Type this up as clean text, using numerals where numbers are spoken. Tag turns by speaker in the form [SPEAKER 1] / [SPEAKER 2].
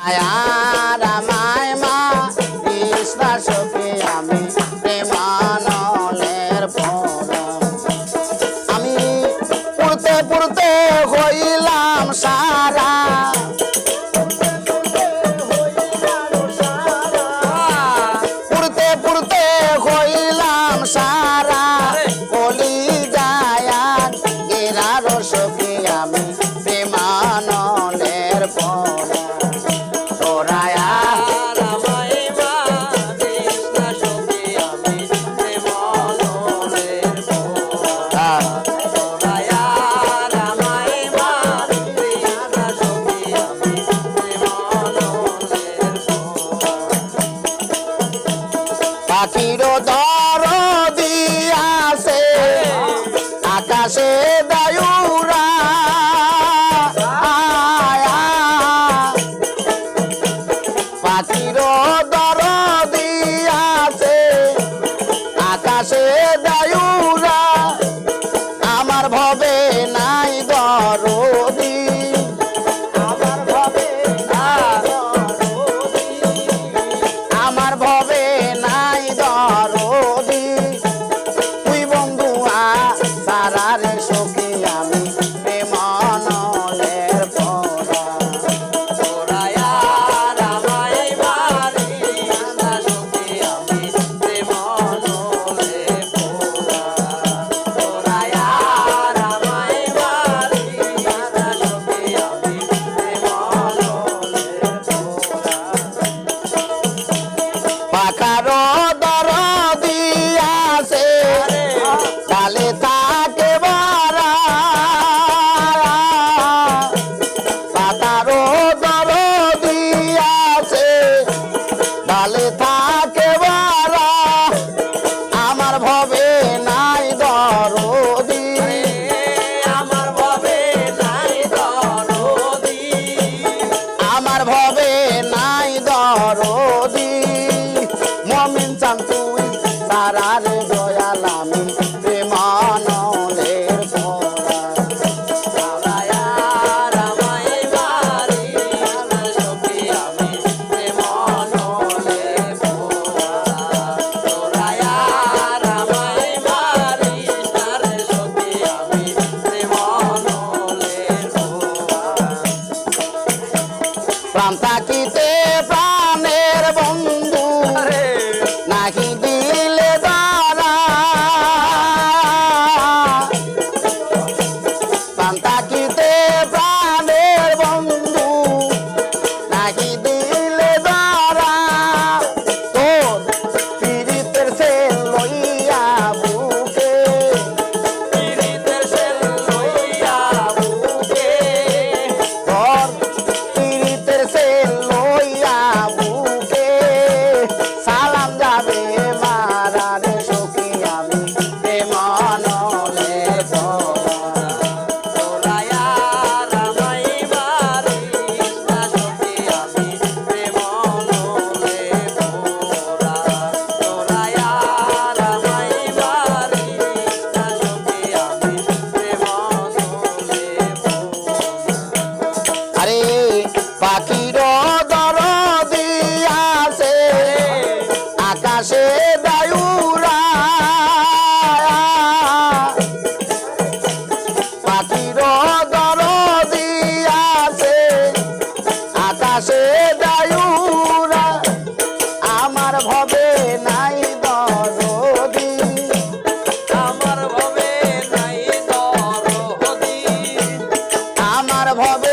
[SPEAKER 1] রামায় মা কৃষ্ণ সখী আমি প্রেমানলের পরাণ আমি পড়তে পড়তে হইলাম সারা পড়তে পড়তে হইলাম সারা বলি যায় গেরার সখী আমি প্রেমানলের পরাণ পাখিরও দর দিয়াছে আকাশে দায়ুরা পাখিরও দর দিয়াছে আকাশে দায়ুরা আমার ভবে নাই দরদি আমার ভবে আমার ভবে নাই দরদি তুই বন্ধু সারা রে সখী আমি প্রেমানলের পরাণ পাখারও দর দিয়াছে ডালে থাকে বারা পাতারও দর দিয়াছে ডালে থাকে বারা আমার ভবে নাই দরদি আমার ভবে নাই দরদি আমার ভবে নাই দরদি মমিন চান তুই তারা রে দয়াল আমি প্রেমানলের পরাণ প্রাণ থাকিতে প্রাণের বন্ধু নাহি দিলে দ্বারা প্রাণ থাকিতে প্রাণের বন্ধু নাহি দিলে দ্বারা তোর পীড়িতের সে লইয়া বুকে পীড়িতের সে লইয়া বুকে তোর পীড়িতের সে লইয়া বুকে সালাম যাবে মারা রে সখী আমি প্রেমানলের পরাণ আরে পাখিরও দর দিয়াছে আকাশে দায়ুরা পাখিরও দর দিয়াছে আকাশে দায়ুরা আমার ভবে নাই দরদি আমার ভবে নাই দরদি আমার ভবে